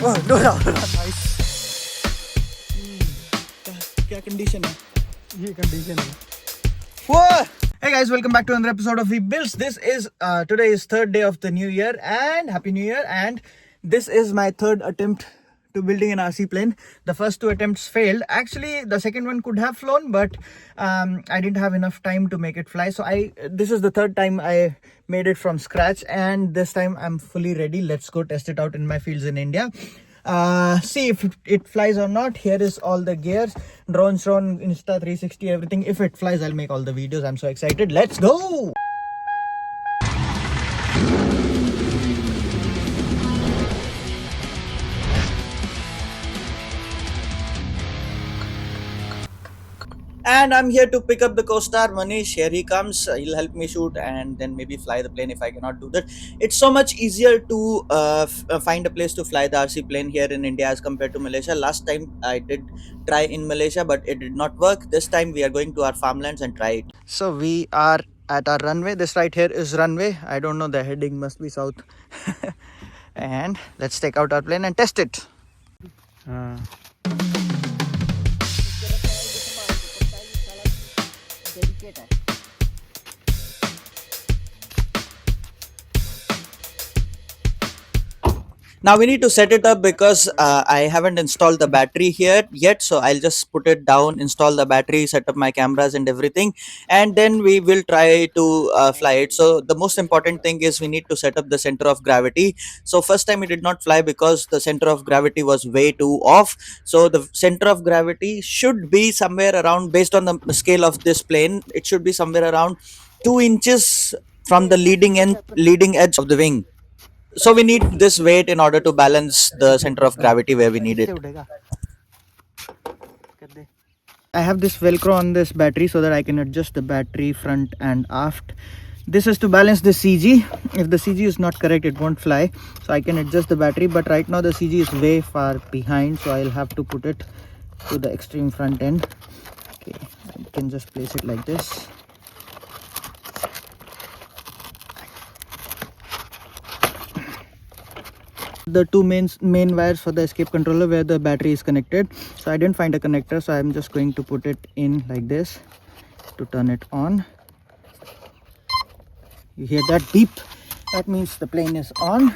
No, no. Nice. क्या condition है? ये condition है. Whoa! Hey guys, welcome back to another episode of We Builds. This is today is third day of the new year and happy new year, and this is my third attempt to building an RC plane. The first two attempts failed. Actually, the second one could have flown, but I didn't have enough time to make it fly. So this is the third time I made it from scratch, and this time I'm fully ready. Let's go test it out in my fields in India. See if it flies or not. Here is all the gears, drone, Insta 360, everything. If it flies, I'll make all the videos. I'm so excited. Let's go. And I'm here to pick up the co-star Manish. Here he comes. He'll help me shoot and then maybe fly the plane if I cannot do that. It's so much easier to find a place to fly the RC plane here in India as compared to Malaysia. Last time I did try in Malaysia, but it did not work. This time we are going to our farmlands and try it. So we are at our runway. This right here is runway. I don't know, the heading must be south. And let's take out our plane and test it. Now we need to set it up because I haven't installed the battery here yet, so I'll just put it down, install the battery, set up my cameras and everything, and then we will try to fly it. So the most important thing is we need to set up the center of gravity. So first time it did not fly because the center of gravity was way too off. So the center of gravity should be somewhere around, based on the scale of this plane, it should be somewhere around 2 inches from the leading edge of the wing. So we need this weight in order to balance the center of gravity where we need it. I have this velcro on this battery so that I can adjust the battery front and aft. This is to balance the CG. If the CG is not correct, it won't fly. So I can adjust the battery, but right now the CG is way far behind, so I'll have to put it to the extreme front end. Okay, I can just place it like this. The two main wires for the escape controller where the battery is connected, so I didn't find a connector, so I'm just going to put it in like this to turn it on. You hear that beep? That means the plane is on.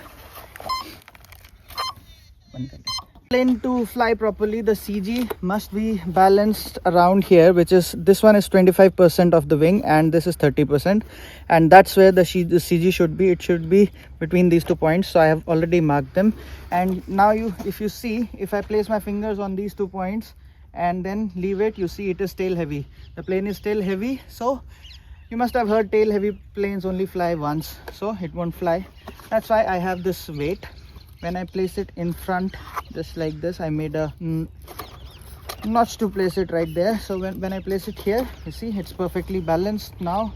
Plane to fly properly, the CG must be balanced around here, which is, this one is 25% of the wing and this is 30%, and that's where the CG should be. It should be between these 2 points, so I have already marked them. And now if you see, if I place my fingers on these 2 points and then leave it, you see it is tail heavy. The plane is tail heavy, so you must have heard tail heavy planes only fly once, so it won't fly. That's why I have this weight. When I place it in front, just like this, I made a notch to place it right there. So when I place it here, you see it's perfectly balanced. Now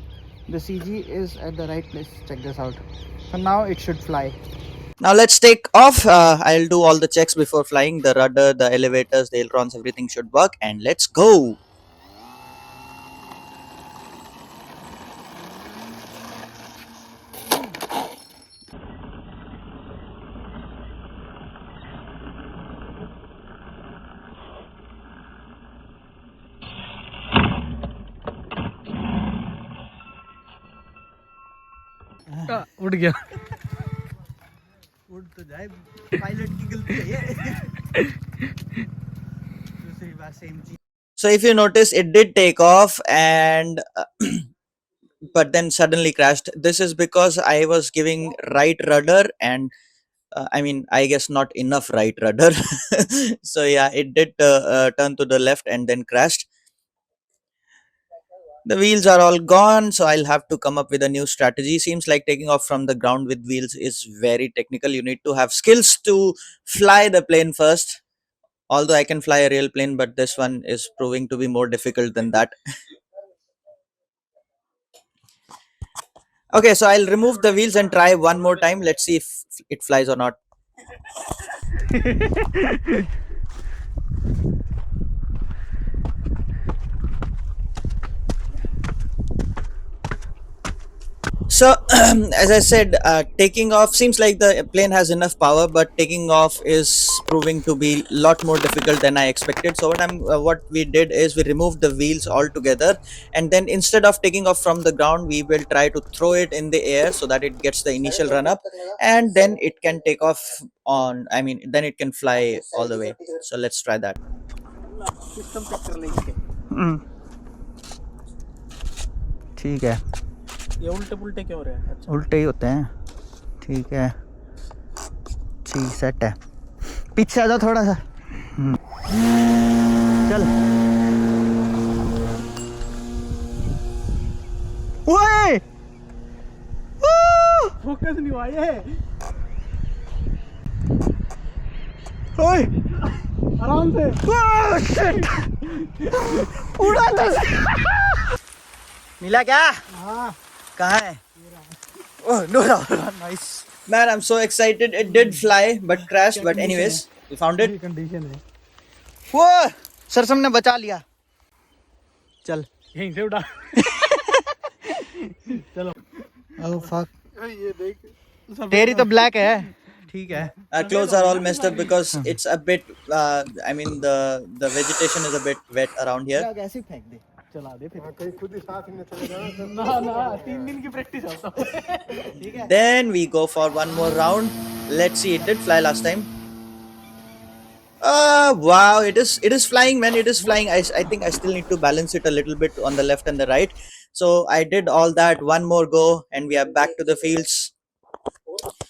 the CG is at the right place. Check this out. So now it should fly. Now let's take off. I'll do all the checks before flying. The rudder, the elevators, the ailerons, everything should work, and let's go. उड़ गया उड़ तो जाए, pilot की गलती है ये. दूसरी बार सेम चीज. So if you notice, it did take off and but then suddenly crashed. This is because I was giving right rudder and I guess not enough right rudder. So yeah, it did turn to the left and then crashed. The wheels are all gone, so I'll have to come up with a new strategy. Seems like taking off from the ground with wheels is very technical. You need to have skills to fly the plane first. Although I can fly a real plane, but this one is proving to be more difficult than that. Okay, so I'll remove the wheels and try one more time. Let's see if it flies or not. So, as I said, taking off seems like the plane has enough power, but taking off is proving to be a lot more difficult than I expected. So, what we did is we removed the wheels altogether, and then instead of taking off from the ground, we will try to throw it in the air so that it gets the initial run up, and then it can take off on. I mean, then it can fly all the way. So, let's try that. Hmm. ठीक है, ये उल्टे पुल्टे क्यों हो रहे हैं? अच्छा उल्टे ही होते हैं. ठीक है, ठीक सेट है. पीछे आ जाओ थोड़ा सा. चल. ओए, फोकस नहीं हुआ ये. ओए, आराम से. ओह शिट, उड़ा था. मिला क्या? हाँ कहाँ है? Oh no, nice. Man, I'm so excited. It did fly but crashed. But anyways, we found it. Condition है. वो सरसम ने बचा लिया. चल. यहीं से उड़ा. चलो. Oh fuck. ये देख. तेरी तो black है. ठीक है. Our clothes are all messed up because it's a bit. I mean the vegetation is a bit wet around here. कैसे फेंक दे? चला दे फिर. कहीं खुद ही साथ में चले जाना. ना 3 दिन की प्रैक्टिस होता है. ठीक है. Then we go for one more round. Let's see. It did fly last time. Wow, it is flying, man. It is flying. I think I still need to balance it a little bit on the left and the right. So I did all that. One more go and we are back to the fields.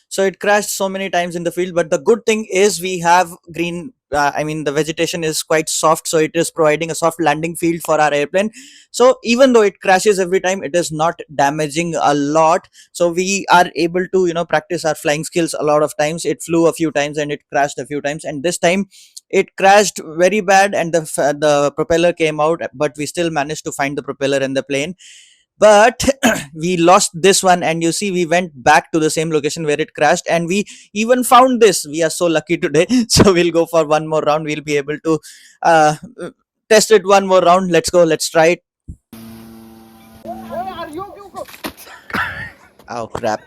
So it crashed so many times in the field, but the good thing is we have green. I mean, the vegetation is quite soft, so it is providing a soft landing field for our airplane. So even though it crashes every time, it is not damaging a lot. So we are able to, practice our flying skills a lot of times. It flew a few times and it crashed a few times, and this time it crashed very bad, and the propeller came out, but we still managed to find the propeller in the plane. But we lost this one, and you see we went back to the same location where it crashed, and we even found this. We are so lucky today. So we'll go for one more round. We'll be able to test it one more round. Let's go, let's try it. Oh crap.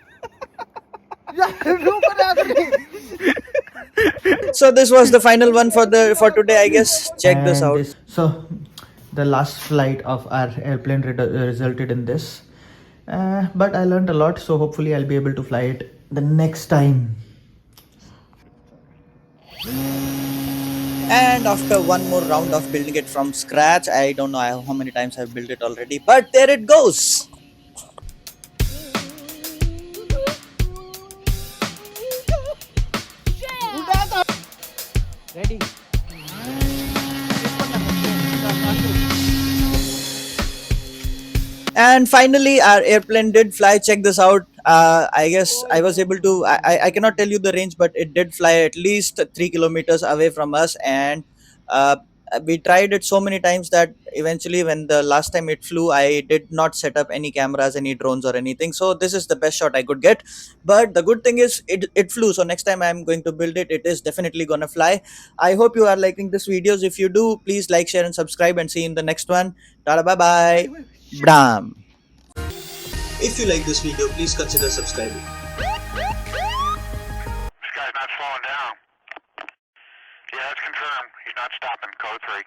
So this was the final one for today, I guess. Check this out. So the last flight of our airplane resulted in this, but I learned a lot, so hopefully I'll be able to fly it the next time. And after one more round of building it from scratch, I don't know how many times I've built it already, but there it goes. Ready? And finally our airplane did fly. Check this out. I guess I was able to, I cannot tell you the range, but it did fly at least 3 kilometers away from us. And we tried it so many times that eventually when the last time it flew, I did not set up any cameras, any drones or anything. So this is the best shot I could get. But the good thing is it flew. So next time I'm going to build it, it is definitely gonna fly. I hope you are liking this videos. If you do, please like, share and subscribe, and see you in the next one. Tada, bye bye. Bram. If you like this video, please consider subscribing. This guy's not slowing down. Yeah, that's confirmed. He's not stopping. Code 3.